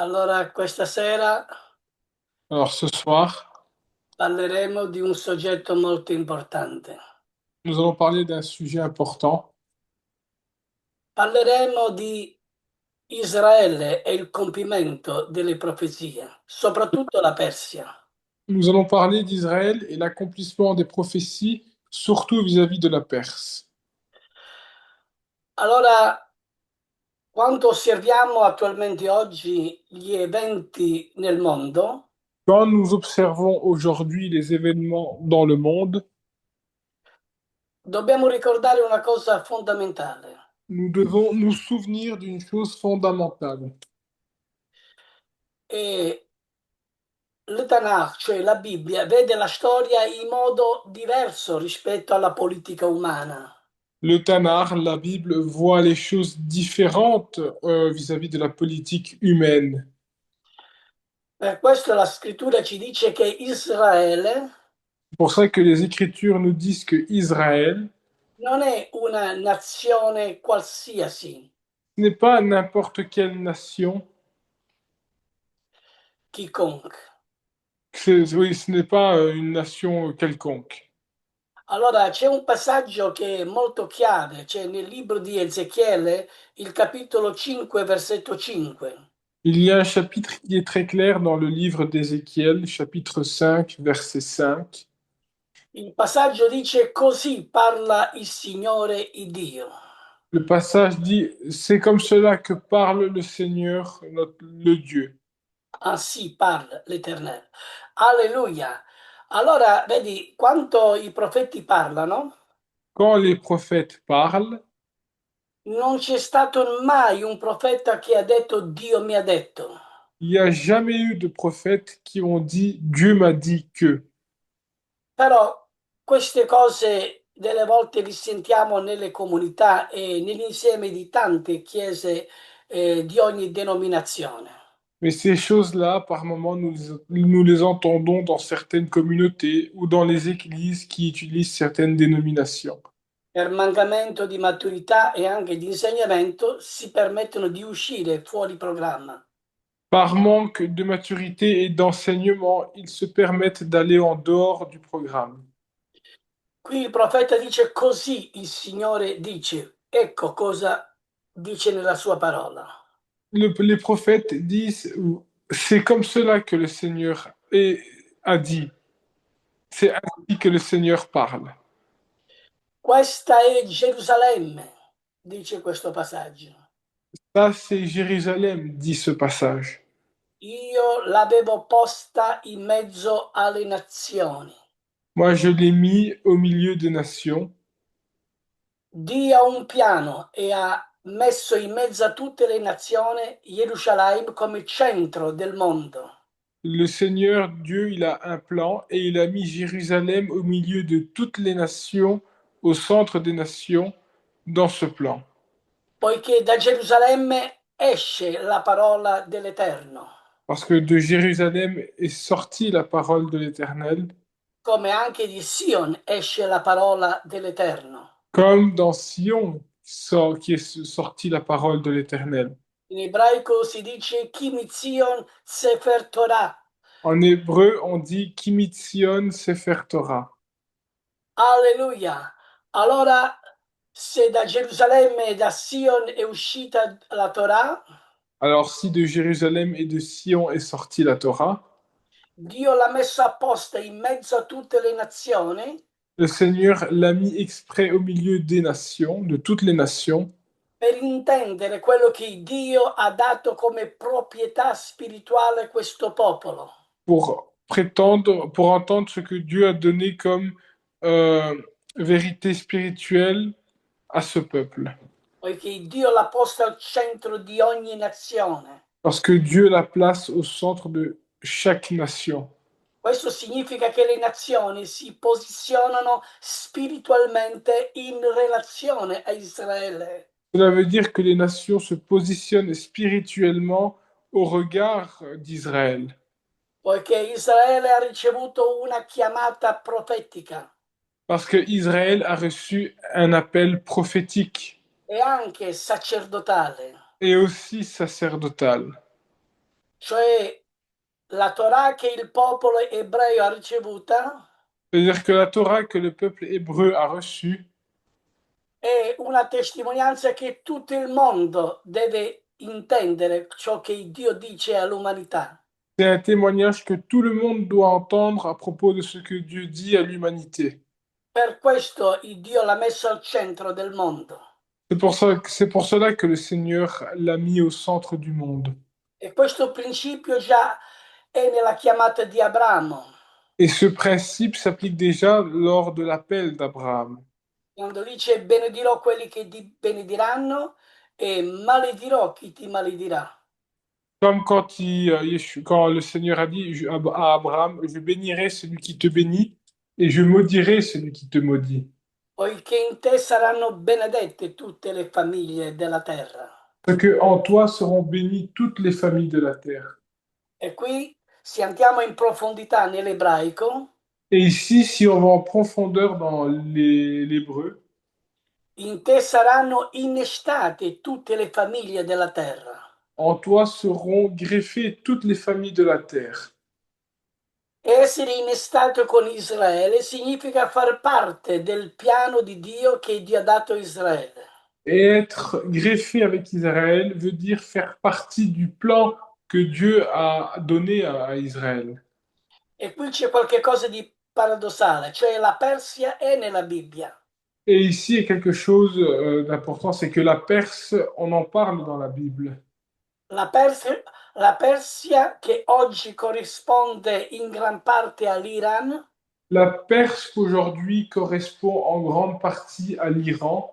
Allora, questa sera Alors ce soir, parleremo di un soggetto molto importante. nous allons parler d'un sujet important. Parleremo di Israele e il compimento delle profezie, soprattutto la Persia. Nous allons parler d'Israël et l'accomplissement des prophéties, surtout vis-à-vis de la Perse. Allora, quando osserviamo attualmente oggi gli eventi nel mondo, Quand nous observons aujourd'hui les événements dans le monde, dobbiamo ricordare una cosa fondamentale. nous devons nous souvenir d'une chose fondamentale. E il Tanakh, cioè la Bibbia, vede la storia in modo diverso rispetto alla politica umana. Le Tanakh, la Bible, voit les choses différentes vis-à-vis de la politique humaine. Per questo la scrittura ci dice che Israele C'est pour ça que les Écritures nous disent que Israël, non è una nazione qualsiasi, ce n'est pas n'importe quelle nation. chiunque. Oui, ce n'est pas une nation quelconque. Allora c'è un passaggio che è molto chiave, c'è nel libro di Ezechiele, il capitolo 5, versetto 5. Il y a un chapitre qui est très clair dans le livre d'Ézéchiel, chapitre 5, verset 5. Il passaggio dice: Così parla il Signore il Dio. Le passage dit, c'est comme cela que parle le Seigneur, le Dieu. Ainsi parle l'Éternel. Alleluia. Allora, vedi, quando i profeti parlano, Quand les prophètes parlent, non c'è stato mai un profeta che ha detto Dio mi ha detto. il n'y a jamais eu de prophètes qui ont dit, Dieu m'a dit que. Però queste cose delle volte li sentiamo nelle comunità e nell'insieme di tante chiese di ogni denominazione. Mais ces choses-là, par moments, nous les entendons dans certaines communautés ou dans les églises qui utilisent certaines dénominations. Per mancamento di maturità e anche di insegnamento si permettono di uscire fuori programma. Par manque de maturité et d'enseignement, ils se permettent d'aller en dehors du programme. Qui il profeta dice così il Signore dice, ecco cosa dice nella sua parola. Les prophètes disent, c'est comme cela que le Seigneur a dit. C'est ainsi que le Seigneur parle. Questa è Gerusalemme, dice questo passaggio. Ça, c'est Jérusalem, dit ce passage. Io l'avevo posta in mezzo alle nazioni. Moi, je l'ai mis au milieu des nations. Dio ha un piano e ha messo in mezzo a tutte le nazioni Gerusalemme come centro del mondo. Le Seigneur Dieu, il a un plan et il a mis Jérusalem au milieu de toutes les nations, au centre des nations, dans ce plan. Poiché da Gerusalemme esce la parola dell'Eterno, Parce que de Jérusalem est sortie la parole de l'Éternel, come anche di Sion esce la parola dell'Eterno. comme dans Sion qui est sortie la parole de l'Éternel. In ebraico si dice Kimitzion Sefer Torah. En hébreu, on dit Kimitzion Sefer Torah. Alleluia. Allora, se da Gerusalemme e da Sion è uscita la Torah, Alors, si de Jérusalem et de Sion est sortie la Torah, Dio l'ha messa apposta in mezzo a tutte le nazioni le Seigneur l'a mis exprès au milieu des nations, de toutes les nations, per intendere quello che Dio ha dato come proprietà spirituale a questo popolo. pour entendre ce que Dieu a donné comme euh, vérité spirituelle à ce peuple. Poiché Dio l'ha posta al centro di ogni nazione. Parce que Dieu la place au centre de chaque nation. Questo significa che le nazioni si posizionano spiritualmente in relazione a Israele. Cela veut dire que les nations se positionnent spirituellement au regard d'Israël. Poiché Israele ha ricevuto una chiamata profetica Parce que Israël a reçu un appel prophétique e anche sacerdotale. et aussi sacerdotal. cioè la Torah che il popolo ebreo ha ricevuta C'est-à-dire que la Torah que le peuple hébreu a reçue, è una testimonianza che tutto il mondo deve intendere ciò che Dio dice all'umanità. c'est un témoignage que tout le monde doit entendre à propos de ce que Dieu dit à l'humanité. Per questo il Dio l'ha messo al centro del mondo. C'est pour cela que le Seigneur l'a mis au centre du monde. E questo principio già è nella chiamata di Abramo, Et ce principe s'applique déjà lors de l'appel d'Abraham. quando dice benedirò quelli che ti benediranno e maledirò chi ti maledirà. Comme quand, quand le Seigneur a dit à Abraham, je bénirai celui qui te bénit et je maudirai celui qui te maudit. Poiché in te saranno benedette tutte le famiglie della terra. Parce que en toi seront bénies toutes les familles de la terre. E qui, se andiamo in profondità nell'ebraico, Et ici, si on va en profondeur dans l'hébreu, in te saranno innestate tutte le famiglie della terra. en toi seront greffées toutes les familles de la terre. Essere innestato con Israele significa far parte del piano di Dio che Dio ha dato a Israele. Et être greffé avec Israël veut dire faire partie du plan que Dieu a donné à Israël. E qui c'è qualcosa di paradossale, cioè la Persia è nella Bibbia. Et ici, il y a quelque chose d'important, c'est que la Perse, on en parle dans la Bible. La Persia, la Persia, che oggi corrisponde in gran parte all'Iran, La Perse aujourd'hui correspond en grande partie à l'Iran,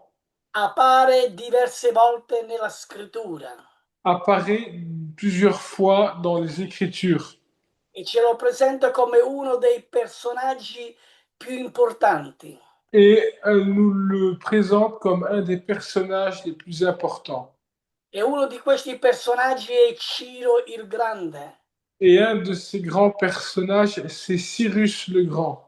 appare diverse volte nella scrittura apparaît plusieurs fois dans les Écritures e ce lo presenta come uno dei personaggi più importanti. et elle nous le présente comme un des personnages les plus importants. E uno di questi personaggi è Ciro il Grande. Et un de ces grands personnages, c'est Cyrus le Grand.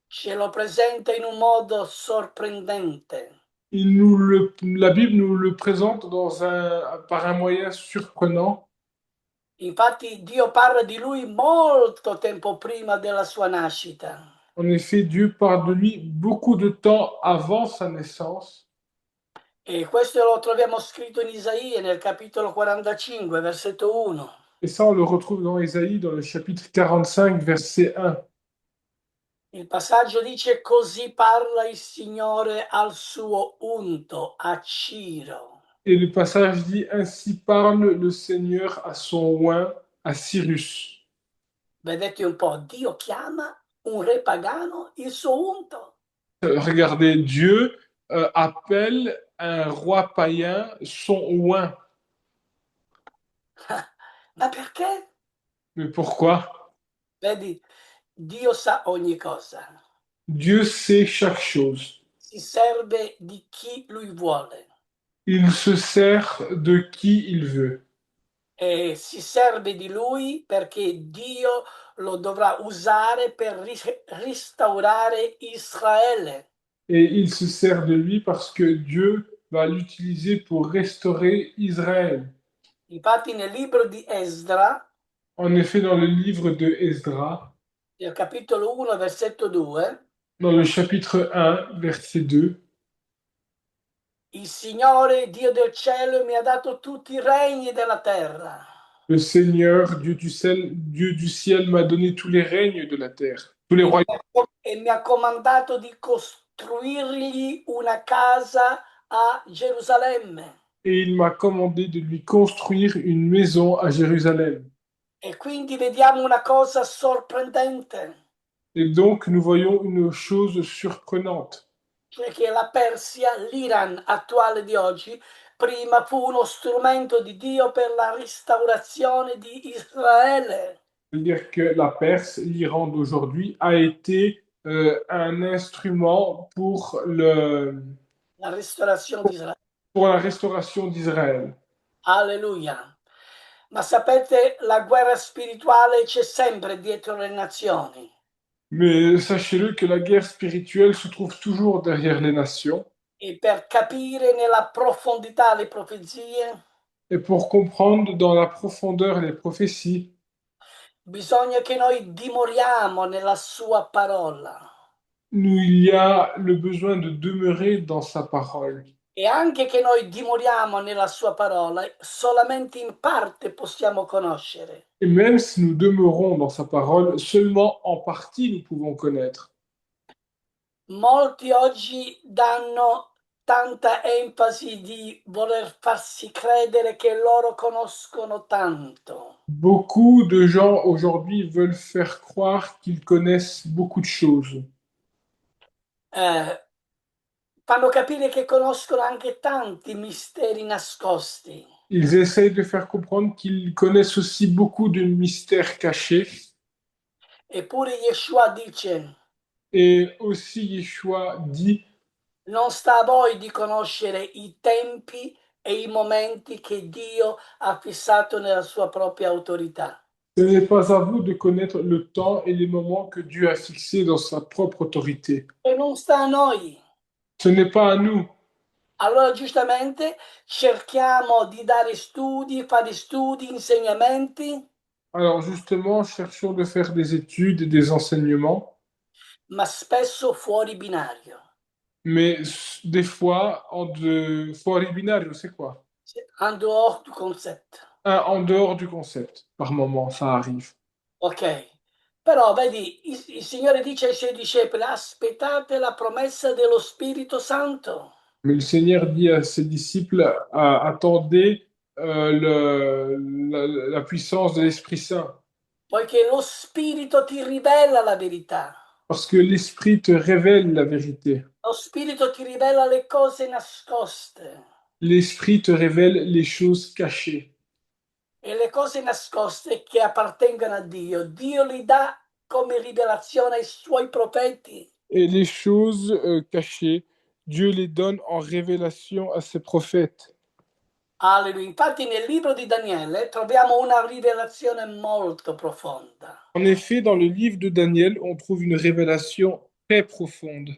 Ce lo presenta in un modo sorprendente. La Bible nous le présente par un moyen surprenant. Infatti Dio parla di lui molto tempo prima della sua nascita. En effet, Dieu parle de lui beaucoup de temps avant sa naissance. E questo lo troviamo scritto in Isaia nel capitolo 45, versetto 1. Et ça, on le retrouve dans Ésaïe, dans le chapitre 45, verset 1. Il passaggio dice: Così parla il Signore al suo unto, a Ciro. Et le passage dit, ainsi parle le Seigneur à son oint, à Cyrus. Vedete un po', Dio chiama un re pagano il suo unto. Regardez, Dieu appelle un roi païen son oint. Ma perché? Mais pourquoi? Vedi, Dio sa ogni cosa. Dieu sait chaque chose. Si serve di chi lui vuole Il se sert de qui il veut. e si serve di lui perché Dio lo dovrà usare per restaurare Israele. Et il se sert de lui parce que Dieu va l'utiliser pour restaurer Israël. Infatti nel libro di Esdra, En effet, dans le livre de Esdras, nel capitolo 1, versetto 2, dans le chapitre 1, verset 2, il Signore Dio del cielo mi ha dato tutti i regni della terra le Seigneur, Dieu du ciel m'a donné tous les règnes de la terre, tous les e royaumes, mi ha comandato di costruirgli una casa a Gerusalemme. et il m'a commandé de lui construire une maison à Jérusalem. E quindi vediamo una cosa sorprendente, Et donc, nous voyons une chose surprenante. cioè che la Persia, l'Iran attuale di oggi, prima fu uno strumento di Dio per la restaurazione di Israele. C'est-à-dire que la Perse, l'Iran d'aujourd'hui, a été un instrument La restaurazione di Israele. pour la restauration d'Israël. Alleluia. Ma sapete, la guerra spirituale c'è sempre dietro le nazioni. Mais sachez-le que la guerre spirituelle se trouve toujours derrière les nations. E per capire nella profondità le profezie, Et pour comprendre dans la profondeur les prophéties, bisogna che noi dimoriamo nella sua parola il y a le besoin de demeurer dans sa parole. e anche che noi dimoriamo nella sua parola, solamente in parte possiamo conoscere. Et même si nous demeurons dans sa parole, seulement en partie nous pouvons connaître. Molti oggi danno tanta enfasi di voler farsi credere che loro conoscono tanto. Beaucoup de gens aujourd'hui veulent faire croire qu'ils connaissent beaucoup de choses. Eh, fanno capire che conoscono anche tanti misteri nascosti. Ils essayent de faire comprendre qu'ils connaissent aussi beaucoup de mystères cachés. Eppure Yeshua dice, Et aussi Yeshua dit, non sta a voi di conoscere i tempi e i momenti che Dio ha fissato nella sua propria autorità. ce n'est pas à vous de connaître le temps et les moments que Dieu a fixés dans sa propre autorité. E non sta a noi. Ce n'est pas à nous. Allora, giustamente, cerchiamo di dare studi, fare studi, insegnamenti, Alors justement, cherchons de faire des études et des enseignements, ma spesso fuori binario, mais des fois fuori binario, c'est quoi? en dehors du concept. En dehors du concept. Par moment, ça arrive. Ok? Però, vedi, il Signore dice ai suoi discepoli, aspettate la promessa dello Spirito Santo, Mais le Seigneur dit à ses disciples, attendez la puissance de l'Esprit Saint, poiché lo Spirito ti rivela la verità. parce que l'Esprit te révèle la vérité. Lo Spirito ti rivela le cose nascoste L'Esprit te révèle les choses cachées. e le cose nascoste che appartengono a Dio, Dio li dà come rivelazione ai suoi profeti. Et les choses cachées, Dieu les donne en révélation à ses prophètes. Alleluia. Infatti nel libro di Daniele troviamo una rivelazione molto profonda. En effet, dans le livre de Daniel, on trouve une révélation très profonde.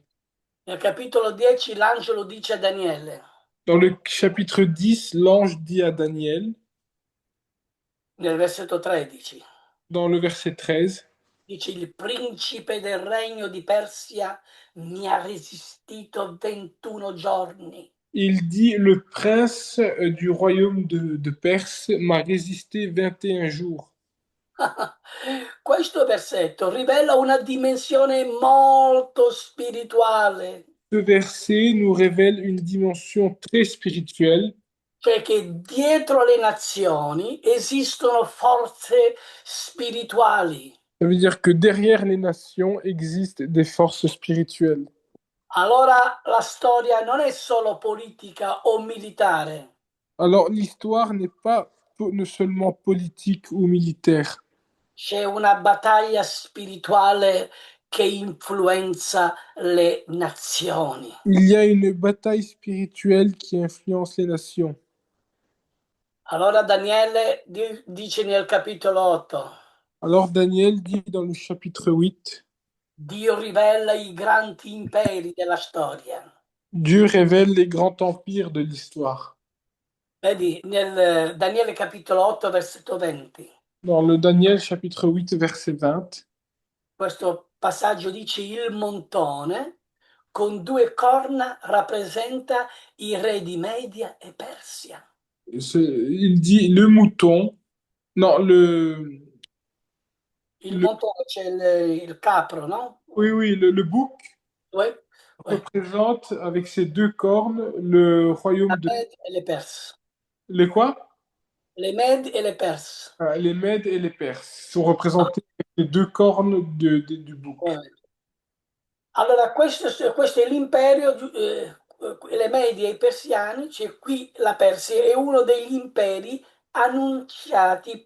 Nel capitolo 10 l'angelo dice a Daniele, Dans le chapitre 10, l'ange dit à Daniel, nel versetto 13, dans le verset 13, dice il principe del regno di Persia mi ha resistito 21 giorni. il dit, le prince du royaume de Perse m'a résisté 21 jours. Questo versetto rivela una dimensione molto spirituale, Ce verset nous révèle une dimension très spirituelle, cioè che dietro le nazioni esistono forze spirituali. ça veut dire que derrière les nations existent des forces spirituelles. Allora la storia non è solo politica o militare, Alors l'histoire n'est pas ne seulement politique ou militaire. c'è una battaglia spirituale che influenza le nazioni. Il y a une bataille spirituelle qui influence les nations. Allora Daniele dice nel capitolo 8, Alors Daniel dit dans le chapitre 8, Dio rivela i grandi imperi della storia. Dieu révèle les grands empires de l'histoire. Vedi, nel Daniele capitolo 8, versetto 20, Dans le Daniel chapitre 8, verset 20, questo passaggio dice il montone con due corna rappresenta i re di Media e Persia. il dit le mouton, non, Il le montone c'è il capro, no? oui, oui, le bouc Ouais, ouais. représente avec ses deux cornes le La royaume de... Mède et les Perses. Les quoi? Les Mèdes et les Perses. Les Mèdes et les Perses sont représentés avec les deux cornes du bouc. Ouais. Allora, questo è l'imperio, le Medie e i Persiani, cioè qui la Persia è uno degli imperi annunciati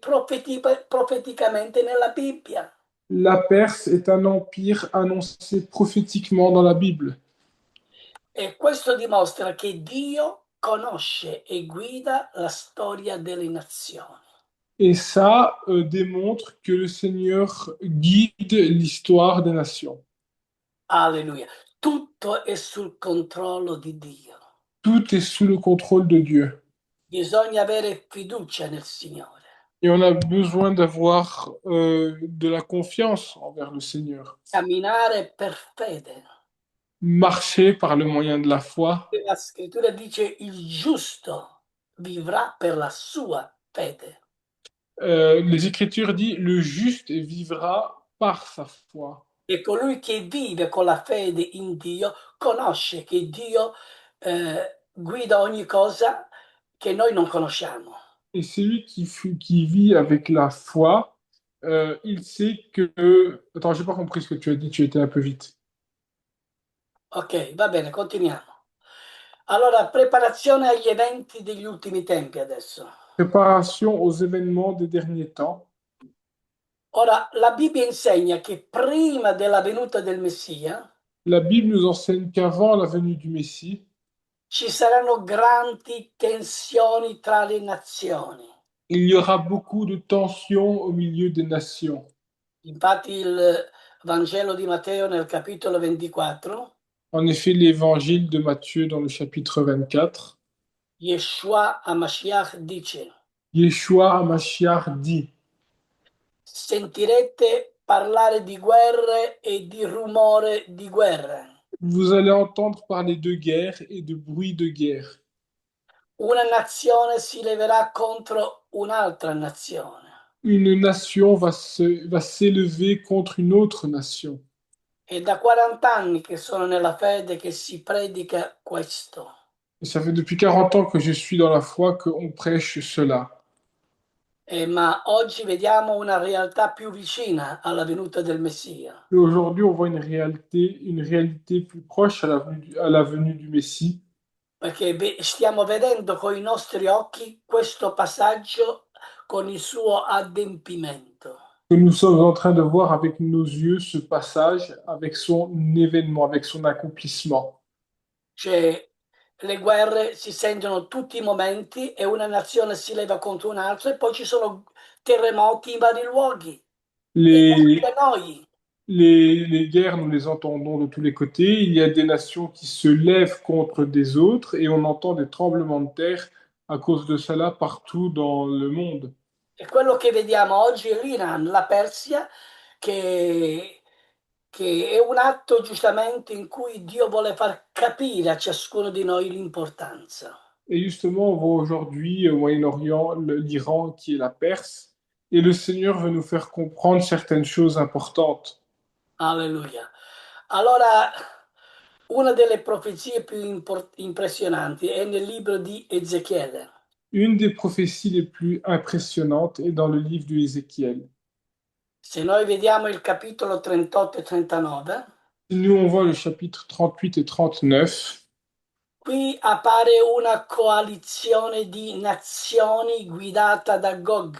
profeticamente nella Bibbia. La Perse est un empire annoncé prophétiquement dans la Bible. E questo dimostra che Dio conosce e guida la storia delle nazioni. Et ça démontre que le Seigneur guide l'histoire des nations. Alleluia. Tutto è sul controllo di Dio. Tout est sous le contrôle de Dieu. Bisogna avere fiducia nel Signore, Et on a besoin d'avoir de la confiance envers le Seigneur. camminare per fede. Marcher par le moyen de la foi. La scrittura dice il giusto vivrà per la sua fede. Les Écritures disent, le juste vivra par sa foi. E colui che vive con la fede in Dio conosce che Dio guida ogni cosa che noi non conosciamo. Et celui qui vit avec la foi, il sait que... Attends, j'ai pas compris ce que tu as dit, tu étais un peu vite. Ok, va bene, continuiamo. Allora, preparazione agli eventi degli ultimi tempi adesso. Préparation aux événements des derniers temps. Ora, la Bibbia insegna che prima della venuta del Messia La Bible nous enseigne qu'avant la venue du Messie, ci saranno grandi tensioni tra le nazioni. il y aura beaucoup de tensions au milieu des nations. Infatti il Vangelo di Matteo nel capitolo 24, En effet, l'évangile de Matthieu dans le chapitre 24, Yeshua HaMashiach dice: Yeshua HaMashiach dit, sentirete parlare di guerre e di rumore di guerre. vous allez entendre parler de guerre et de bruit de guerre. Una nazione si leverà contro un'altra nazione. Une nation va s'élever contre une autre nation. È da 40 anni che sono nella fede che si predica questo. Et ça fait depuis 40 ans que je suis dans la foi qu'on prêche cela. Ma oggi vediamo una realtà più vicina alla venuta del Messia. Et aujourd'hui, on voit une réalité plus proche à la venue du Messie. Perché stiamo vedendo con i nostri occhi questo passaggio con il suo adempimento. Que nous sommes en train de voir avec nos yeux ce passage, avec son événement, avec son accomplissement. Cioè, le guerre si sentono tutti i momenti e una nazione si leva contro un'altra e poi ci sono terremoti in vari luoghi e anche Les, da noi. les guerres, nous les entendons de tous les côtés. Il y a des nations qui se lèvent contre des autres et on entend des tremblements de terre à cause de cela partout dans le monde. E quello che vediamo oggi è l'Iran, la Persia, che, che è un atto giustamente in cui Dio vuole far capire a ciascuno di noi l'importanza. Et justement, on voit aujourd'hui au Moyen-Orient l'Iran qui est la Perse et le Seigneur veut nous faire comprendre certaines choses importantes. Alleluia. Allora, una delle profezie più impressionanti è nel libro di Ezechiele. Une des prophéties les plus impressionnantes est dans le livre de Ézéchiel. Se noi vediamo il capitolo 38 e 39, Nous, on voit le chapitre 38 et 39. qui appare una coalizione di nazioni guidata da Gog.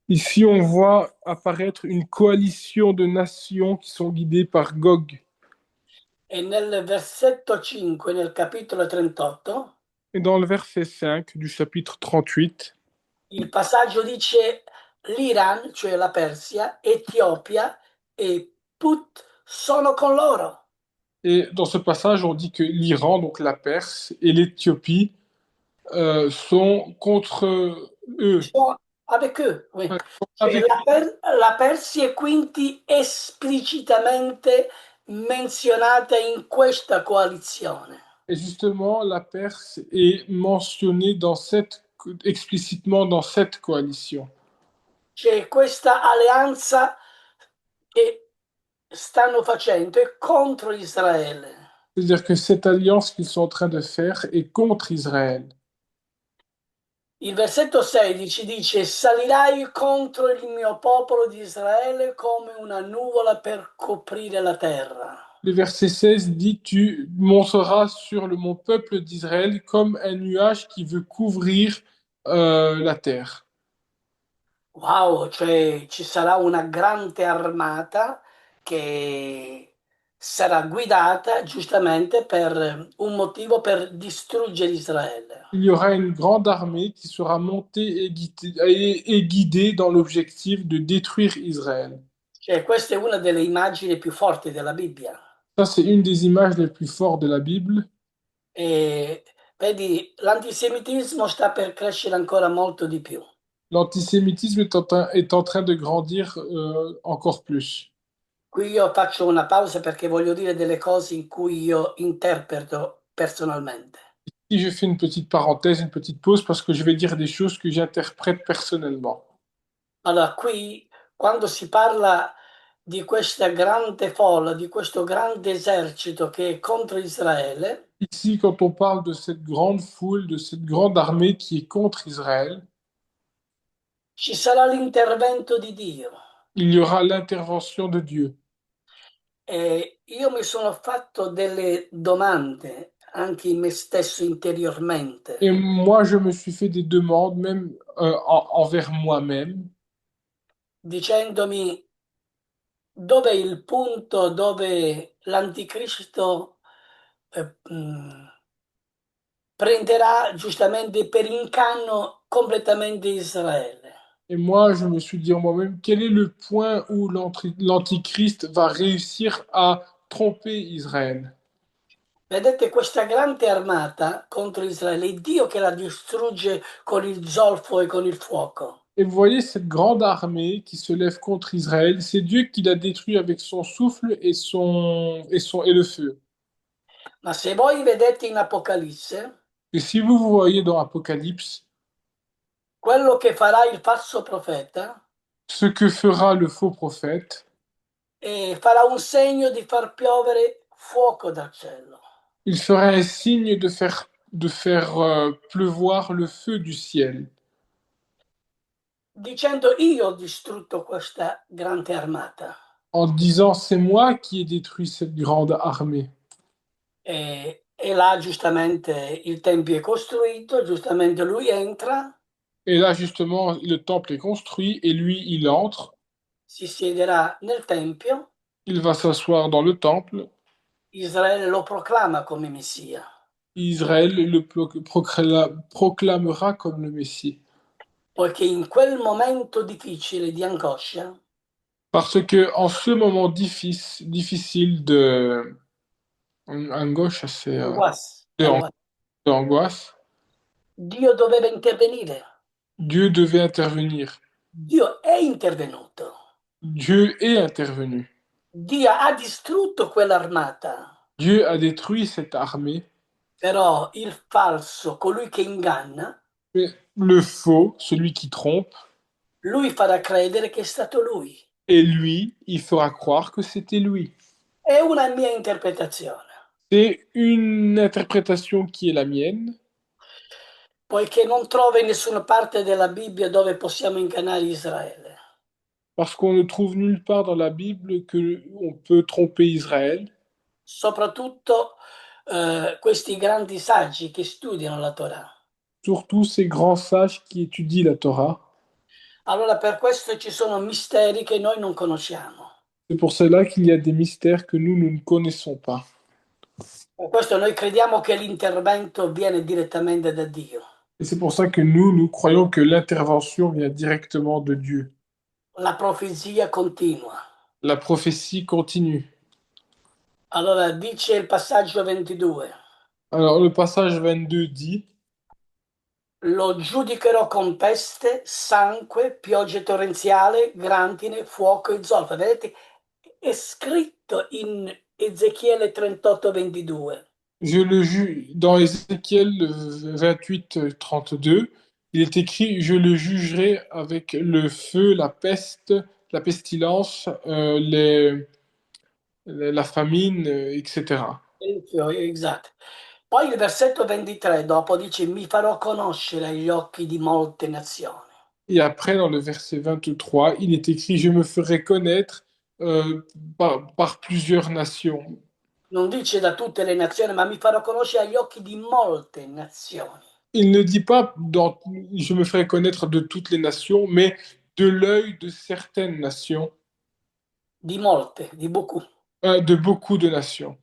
Ici, on voit apparaître une coalition de nations qui sont guidées par Gog. E nel versetto 5, nel capitolo 38, Et dans le verset 5 du chapitre 38, il passaggio dice l'Iran, cioè la Persia, Etiopia e Put sono con loro. et dans ce passage, on dit que l'Iran, donc la Perse, et l'Éthiopie sont contre eux, Sono avec eux, oui. sont Cioè, avec. la Persia è quindi esplicitamente menzionata in questa coalizione. Et justement, la Perse est mentionnée explicitement dans cette coalition. C'è questa alleanza che stanno facendo è contro Israele. C'est-à-dire que cette alliance qu'ils sont en train de faire est contre Israël. Il versetto 16 dice: salirai contro il mio popolo di Israele come una nuvola per coprire la terra. Le verset 16 dit, tu monteras sur mon peuple d'Israël comme un nuage qui veut couvrir la terre. Wow, cioè ci sarà una grande armata che sarà guidata giustamente per un motivo per distruggere Israele. Il y aura une grande armée qui sera montée et guidée dans l'objectif de détruire Israël. Cioè, questa è una delle immagini più forti della Bibbia. Ça, c'est une des images les plus fortes de la Bible. E Vedi, l'antisemitismo sta per crescere ancora molto di più. L'antisémitisme est en train de grandir encore plus. Qui io faccio una pausa perché voglio dire delle cose in cui io interpreto personalmente. Si je fais une petite parenthèse, une petite pause, parce que je vais dire des choses que j'interprète personnellement. Allora, qui quando si parla di questa grande folla, di questo grande esercito che è contro Israele, Ici, quand on parle de cette grande foule, de cette grande armée qui est contre Israël, ci sarà l'intervento di Dio. il y aura l'intervention de Dieu. E io mi sono fatto delle domande anche in me stesso interiormente, Et moi, je me suis fait des demandes, même envers moi-même, dicendomi dov'è il punto dove l'anticristo eh, mh, prenderà giustamente per incanno completamente Israele. et moi, je me suis dit en moi-même, quel est le point où l'Antichrist va réussir à tromper Israël? Vedete questa grande armata contro Israele, è Dio che la distrugge con il zolfo e con il fuoco. Et vous voyez cette grande armée qui se lève contre Israël, c'est Dieu qui l'a détruit avec son souffle et le feu. Ma se voi vedete in Apocalisse, Et si vous voyez dans Apocalypse, quello che farà il falso profeta ce que fera le faux prophète, farà un segno di far piovere fuoco dal cielo, il fera un signe de faire pleuvoir le feu du ciel, dicendo io ho distrutto questa grande armata. en disant, c'est moi qui ai détruit cette grande armée. E là giustamente il tempio è costruito, giustamente lui entra, Et là, justement, le temple est construit et lui, il entre, si siederà nel tempio, il va s'asseoir dans le temple. Israele lo proclama come Messia, Israël proclamera comme le Messie. poiché in quel momento difficile di angoscia, Parce que en ce moment difficile d'angoisse, angoisse, de, angoisse, d'angoisse, Dio doveva intervenire. Dieu devait intervenir. Dio è intervenuto. Dieu est intervenu. Dio ha distrutto quell'armata, Dieu a détruit cette armée, però il falso, colui che inganna, mais le faux, celui qui trompe, lui farà credere che è stato lui. et lui, il fera croire que c'était lui. È una mia interpretazione, C'est une interprétation qui est la mienne, poiché non trovo in nessuna parte della Bibbia dove possiamo ingannare Israele. parce qu'on ne trouve nulle part dans la Bible que on peut tromper Israël, Soprattutto questi grandi saggi che studiano la Torah. surtout ces grands sages qui étudient la Torah. Allora per questo ci sono misteri che noi non conosciamo. C'est pour cela qu'il y a des mystères que nous ne connaissons pas. Per questo noi crediamo che l'intervento viene direttamente da Dio. Et c'est pour ça que nous croyons que l'intervention vient directement de Dieu. La profezia continua. La prophétie continue. Allora dice il passaggio 22, Alors le passage 22 dit, lo giudicherò con peste, sangue, pioggia torrenziale, grandine, fuoco e zolfo. Vedete, è scritto in Ezechiele 38, 22. je le juge, dans Ézéchiel 28, 32, il est écrit, je le jugerai avec le feu, la peste, la pestilence, la famine, etc. Esatto. Poi il versetto 23 dopo dice, mi farò conoscere agli occhi di molte nazioni. Et après, dans le verset 23, il est écrit, je me ferai connaître euh, par plusieurs nations. Non dice da tutte le nazioni, ma mi farò conoscere agli occhi di molte nazioni. Il ne dit pas, je me ferai connaître de toutes les nations, mais de l'œil de certaines nations, Di molte, di beaucoup. de beaucoup de nations.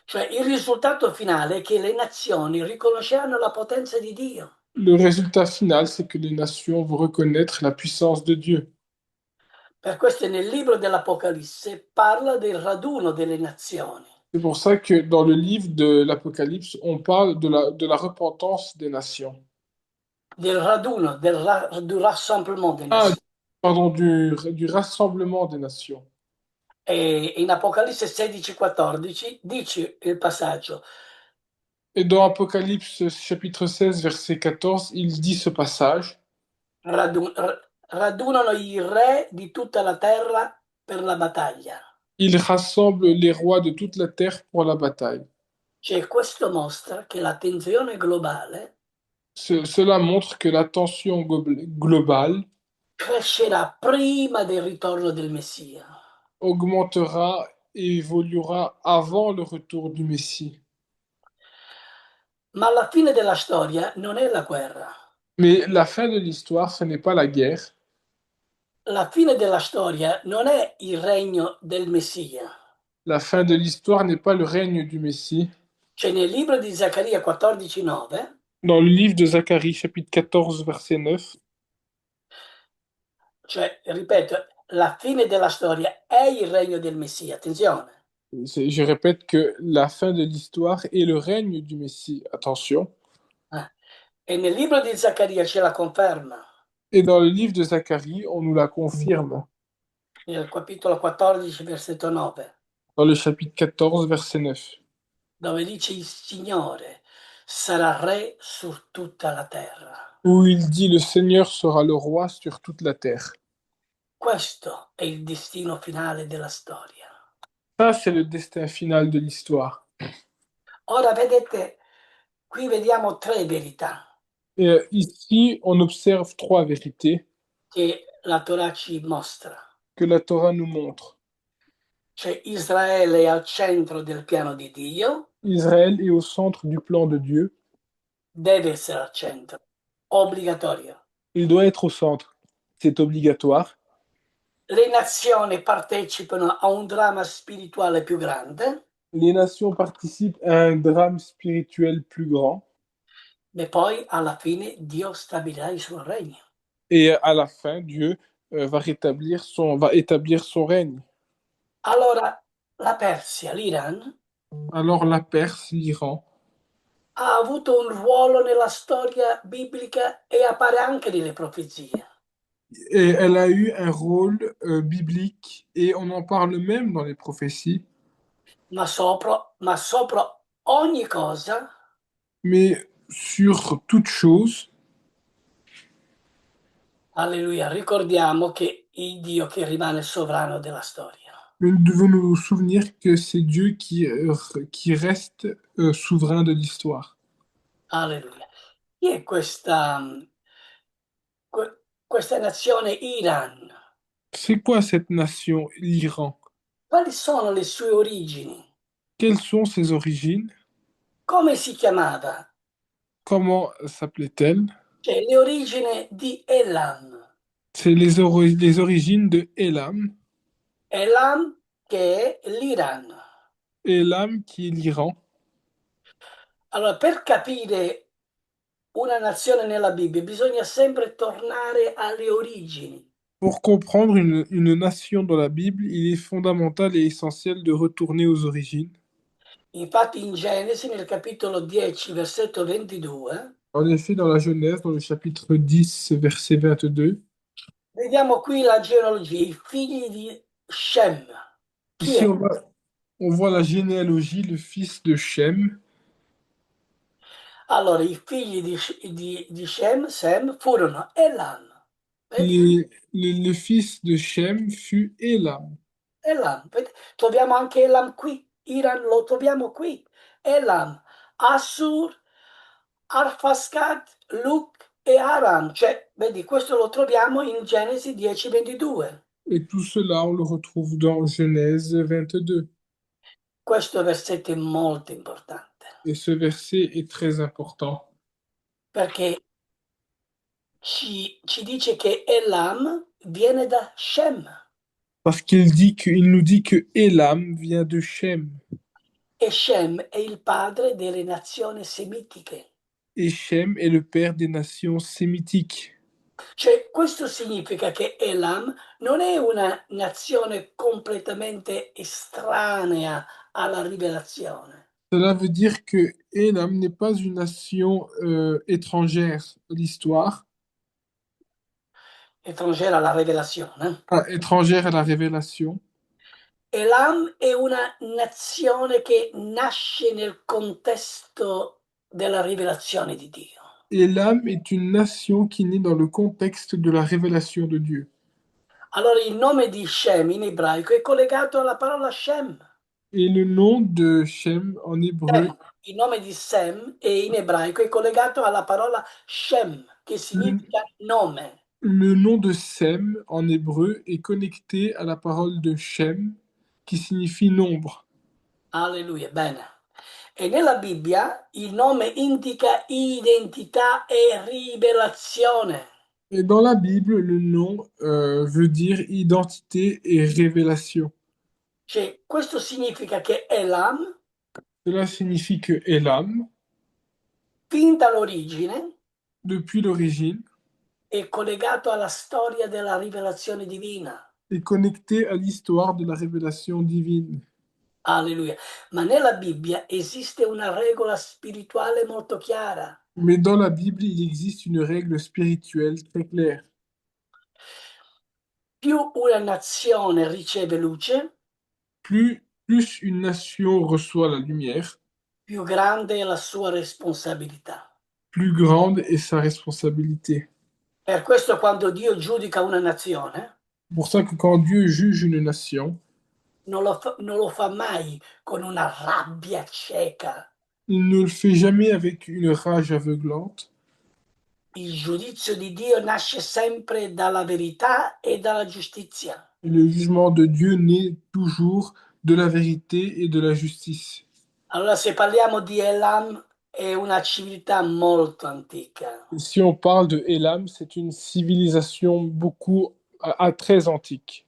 Cioè il risultato finale è che le nazioni riconosceranno la potenza di Dio. Le résultat final, c'est que les nations vont reconnaître la puissance de Dieu. Per questo nel libro dell'Apocalisse parla del raduno delle nazioni. C'est pour ça que dans le livre de l'Apocalypse, on parle de la repentance des nations. del raduno, du rassemblement des Ah, nazioni. pardon, du rassemblement des nations. E in Apocalisse 16,14 dice il passaggio, Et dans Apocalypse chapitre 16, verset 14, il dit ce passage, radunano i re di tutta la terra per la battaglia. il rassemble les rois de toute la terre pour la bataille. Cioè, questo mostra che l'attenzione globale Cela montre que la tension globale crescerà prima del ritorno del Messia. augmentera et évoluera avant le retour du Messie. Ma alla fine della storia non è la guerra. Mais la fin de l'histoire, ce n'est pas la guerre. La fine della storia non è il regno del Messia. La fin de l'histoire n'est pas le règne du Messie. Cioè, nel libro di Zaccaria 14,9, Dans le livre de Zacharie, chapitre 14, verset 9, cioè, ripeto, la fine della storia è il regno del Messia, attenzione. je répète que la fin de l'histoire est le règne du Messie. Attention. Eh. E nel libro di Zaccaria ce la conferma, Et dans le livre de Zacharie, on nous la confirme. nel capitolo 14, versetto 9, Dans le chapitre 14, verset 9, dove dice il Signore sarà re su tutta la terra. où il dit, le Seigneur sera le roi sur toute la terre. Questo è il destino finale della storia. Ça, c'est le destin final de l'histoire. Ora vedete, qui vediamo tre verità Et ici, on observe trois vérités che la Torah ci mostra. que la Torah nous montre. Cioè Israele è al centro del piano di Dio, Israël est au centre du plan de Dieu. deve essere al centro, obbligatorio. Il doit être au centre. C'est obligatoire. Le nazioni partecipano a un dramma spirituale più grande, Les nations participent à un drame spirituel plus grand. e poi alla fine Dio stabilirà il suo regno. Et à la fin, Dieu va établir son règne. Allora, la Persia, l'Iran, Alors la Perse, l'Iran, ha avuto un ruolo nella storia biblica e appare anche nelle profezie. et elle a eu un rôle biblique et on en parle même dans les prophéties. Ma sopra ogni cosa, Mais sur toute chose, alleluia, ricordiamo che il Dio che rimane sovrano della storia. nous devons nous souvenir que c'est Dieu qui reste souverain de l'histoire. Alleluia. Chi è questa nazione Iran? C'est quoi cette nation, l'Iran? Quali sono le sue origini? Quelles sont ses origines? Come si chiamava? Comment s'appelait-elle? Cioè, le origini di Elam. C'est les origines de Elam. Elam che è l'Iran. Elam qui est l'Iran. Allora, per capire una nazione nella Bibbia bisogna sempre tornare alle origini. Pour comprendre une nation dans la Bible, il est fondamental et essentiel de retourner aux origines. Infatti in Genesi, nel capitolo 10, versetto 22, En effet, dans la Genèse, dans le chapitre 10, verset 22, vediamo qui la genealogia, i figli di Shem. Chi ici è? on voit la généalogie, le fils de Shem. Allora, i figli di Shem, Sem, furono Elam. Vedi? Le fils de Shem fut Elam. Elam. Vedi? Troviamo anche Elam qui. Iran lo troviamo qui. Elam, Assur, Arfascad, Luk e Aram. Cioè, vedi, questo lo troviamo in Genesi 10:22. Et tout cela, on le retrouve dans Genèse 22. Questo versetto è molto importante Et ce verset est très important perché ci dice che Elam viene da Shem parce qu'il nous dit que Elam vient de Shem. e Shem è il padre delle nazioni semitiche. Et Shem est le père des nations sémitiques. Cioè, questo significa che Elam non è una nazione completamente estranea alla rivelazione, Cela veut dire que Elam n'est pas une nation étrangère à l'histoire, estrangeera alla rivelazione. étrangère à la révélation. Elam è una nazione che nasce nel contesto della rivelazione di Dio. Elam est une nation qui naît dans le contexte de la révélation de Dieu. Allora il nome di Shem in ebraico è collegato alla parola Shem. Et le nom de Shem en hébreu, Sem, il nome di Sem in ebraico è collegato alla parola Shem, che le, significa nome. le nom de Sem en hébreu est connecté à la parole de Shem qui signifie nombre. Alleluia, bene. E nella Bibbia il nome indica identità e rivelazione. Et dans la Bible, le nom veut dire identité et révélation. Cioè, questo significa che Elam, Cela signifie que Elam, fin dall'origine, depuis l'origine, è collegato alla storia della rivelazione divina. est connecté à l'histoire de la révélation divine. Alleluia. Ma nella Bibbia esiste una regola spirituale molto chiara. Mais dans la Bible, il existe une règle spirituelle très claire. Più una nazione riceve luce, Plus une nation reçoit la lumière, più grande è la sua responsabilità. plus grande est sa responsabilité. Per questo quando Dio giudica una nazione, C'est pour ça que quand Dieu juge une nation, non lo fa mai con una rabbia cieca. il ne le fait jamais avec une rage aveuglante. Il giudizio di Dio nasce sempre dalla verità e dalla giustizia. Et le jugement de Dieu naît toujours de la vérité et de la justice. Allora, se parliamo di Elam, è una civiltà molto antica. Et si on parle de Elam, c'est une civilisation beaucoup très antique.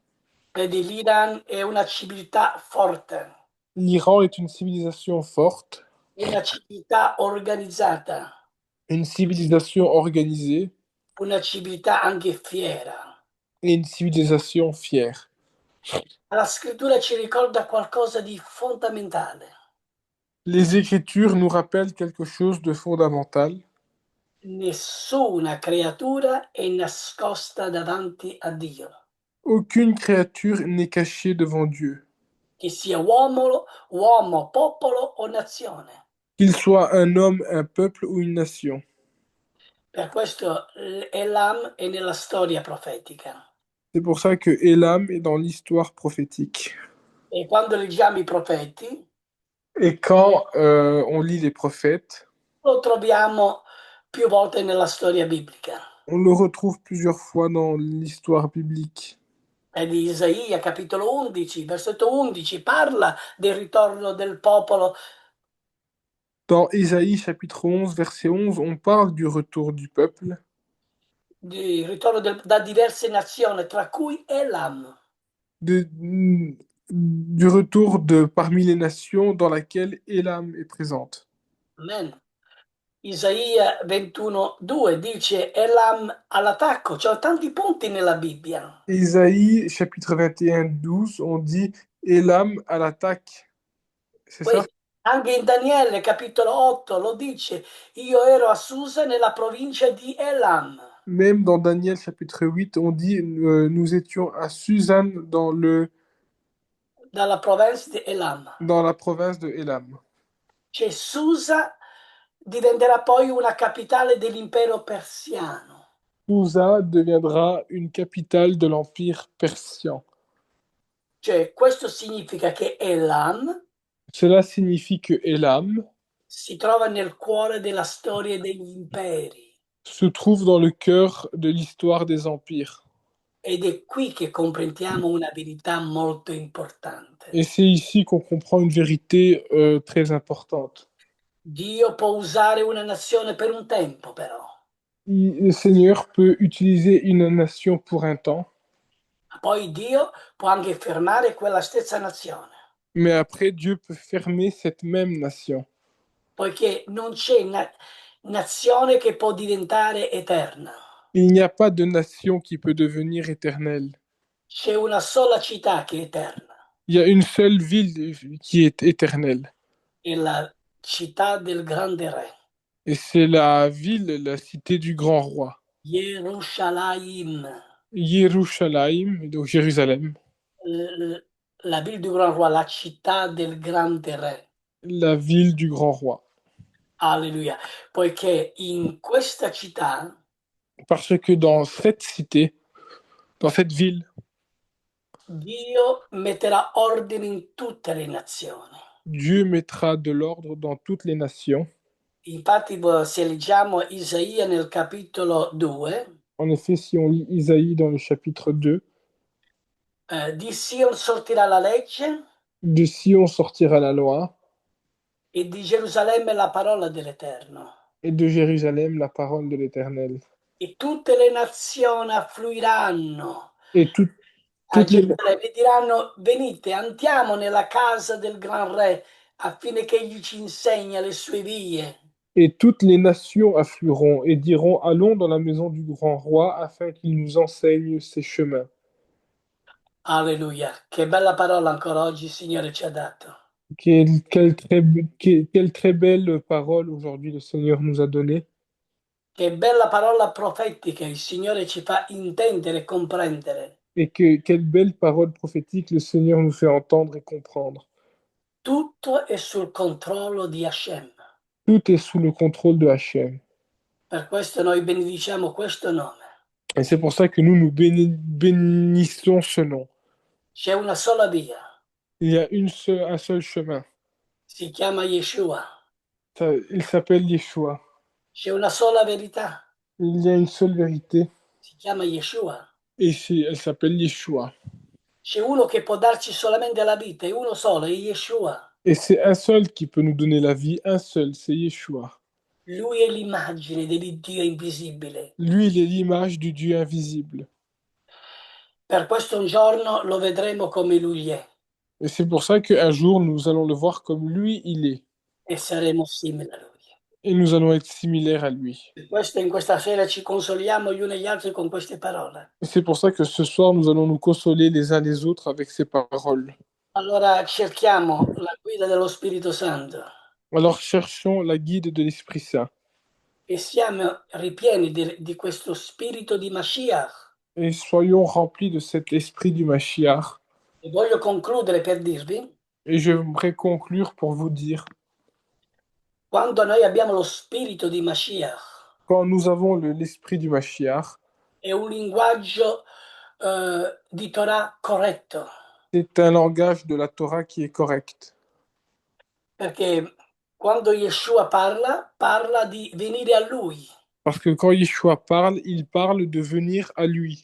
Vedi, l'Iran è una civiltà forte, L'Iran est une civilisation forte, una civiltà organizzata, une civilisation organisée una civiltà anche fiera. et une civilisation fière. La scrittura ci ricorda qualcosa di fondamentale. Les Écritures nous rappellent quelque chose de fondamental. Nessuna creatura è nascosta davanti a Dio, Aucune créature n'est cachée devant Dieu, che sia uomo, popolo o nazione. qu'il soit un homme, un peuple ou une nation. Per questo Elam è nella storia profetica. C'est pour ça que Elam est dans l'histoire prophétique. E quando leggiamo i profeti, Et quand on lit les prophètes, lo troviamo più volte nella storia biblica. on le retrouve plusieurs fois dans l'histoire biblique. E di Isaia, capitolo 11, versetto 11, parla del ritorno del popolo, Dans Ésaïe chapitre 11, verset 11, on parle du retour du peuple, da diverse nazioni, tra cui Elam. de- du retour de parmi les nations dans laquelle Elam est présente. Amen. Isaia 21:2 dice Elam all'attacco, c'è tanti punti nella Bibbia. Ésaïe chapitre 21, 12, on dit Elam à l'attaque. C'est ça? Poi anche in Daniele capitolo 8 lo dice, io ero a Susa nella provincia di Elam, Même dans Daniel chapitre 8, on dit nous étions à Suzanne dalla provincia di Elam. dans la province de Elam. Cioè Susa diventerà poi una capitale dell'impero persiano. Susa deviendra une capitale de l'empire persan. Cioè questo significa che Elam Cela signifie que Elam si trova nel cuore della storia degli imperi. se trouve dans le cœur de l'histoire des empires. Ed è qui che comprendiamo una verità molto importante. Et c'est ici qu'on comprend une vérité très importante. Dio può usare una nazione per un tempo, però. Le Seigneur peut utiliser une nation pour un temps, Poi Dio può anche fermare quella stessa nazione, mais après Dieu peut fermer cette même nation. poiché non c'è nazione che può diventare eterna. Il n'y a pas de nation qui peut devenir éternelle. C'è una sola città che è eterna, Il y a une seule ville qui est éternelle. è la città del grande re, Et c'est la ville, la cité du grand roi. Gerusalemme. Yerushalayim, donc Jérusalem. La ville du grand roi, la città del grande re. La ville du grand roi. Alleluia. Poiché in questa città Parce que dans cette cité, dans cette ville, Dio metterà ordine in tutte le nazioni. Dieu mettra de l'ordre dans toutes les nations. Infatti, se leggiamo Isaia nel capitolo 2, En effet, si on lit Isaïe dans le chapitre 2, di Sion sortirà la legge de Sion sortira la loi, e di Gerusalemme la parola dell'Eterno. et de Jérusalem la parole de l'Éternel. E tutte le nazioni affluiranno Et a toutes les, Gerusalemme e diranno: venite, andiamo nella casa del gran re affinché egli ci insegna le sue vie. et toutes les nations afflueront et diront, allons dans la maison du grand roi afin qu'il nous enseigne ses chemins. Alleluia, che bella parola ancora oggi il Signore ci ha dato. Quelle très belle parole aujourd'hui le Seigneur nous a donnée. Che bella parola profetica il Signore ci fa intendere e comprendere. Et quelle belle parole prophétique le Seigneur nous fait entendre et comprendre. Tutto è sul controllo di Hashem. Tout est sous le contrôle de Hachem. Per questo noi benediciamo questo nome. Et c'est pour ça que nous bénissons ce nom. C'è una sola via, Il y a un seul chemin. si chiama Yeshua. Il s'appelle Yeshua. C'è una sola verità, Il y a une seule vérité. si chiama Yeshua. Et elle s'appelle Yeshua. C'è uno che può darci solamente la vita, è uno solo, è Yeshua. Et c'est un seul qui peut nous donner la vie, un seul, c'est Yeshua. Lui è l'immagine dell'Iddio invisibile. Lui, il est l'image du Dieu invisible. Per questo un giorno lo vedremo come Lui è Et c'est pour ça qu'un jour, nous allons le voir comme lui, il est. e saremo simili a Lui. Et nous allons être similaires à lui. Per questo in questa sera ci consoliamo gli uni e gli altri con queste parole. Et c'est pour ça que ce soir, nous allons nous consoler les uns les autres avec ces paroles. Allora cerchiamo la guida dello Spirito Santo Alors cherchons la guide de l'Esprit Saint. e siamo ripieni di questo spirito di Mashiach. Et soyons remplis de cet esprit du Mashiach. E voglio concludere per dirvi, Et j'aimerais conclure pour vous dire, quando noi abbiamo lo spirito di Mashiach, quand nous avons l'esprit du Mashiach, è un linguaggio di Torah corretto, c'est un langage de la Torah qui est correct. perché quando Yeshua parla, parla di venire a Lui, Parce que quand Yeshua parle, il parle de venir à lui.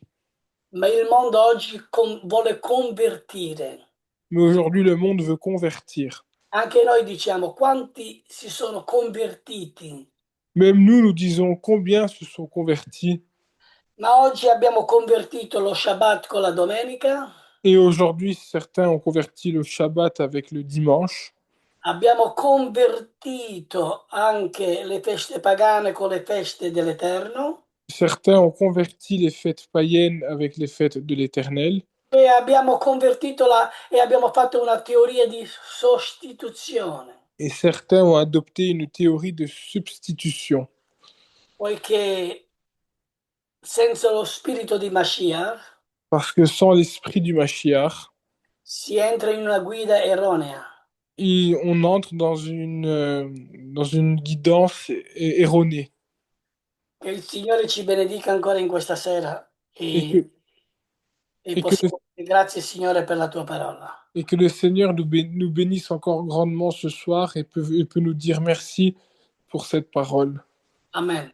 ma il mondo oggi vuole convertire. Mais aujourd'hui, le monde veut convertir. Anche noi diciamo quanti si sono convertiti, Même nous, nous disons combien se sont convertis. ma oggi abbiamo convertito lo Shabbat con la domenica, Et aujourd'hui, certains ont converti le Shabbat avec le dimanche. abbiamo convertito anche le feste pagane con le feste dell'Eterno Certains ont converti les fêtes païennes avec les fêtes de l'Éternel. e abbiamo convertito e abbiamo fatto una teoria di sostituzione, Et certains ont adopté une théorie de substitution. poiché senza lo spirito di Mashiach Parce que sans l'esprit du Mashiach, si entra in una guida erronea. on entre dans une guidance erronée. Che il Signore ci benedica ancora in questa sera Et que, e et que, le, possiamo dire grazie Signore per la tua parola. et que le Seigneur nous bénisse encore grandement ce soir et peut nous dire merci pour cette parole. Amen.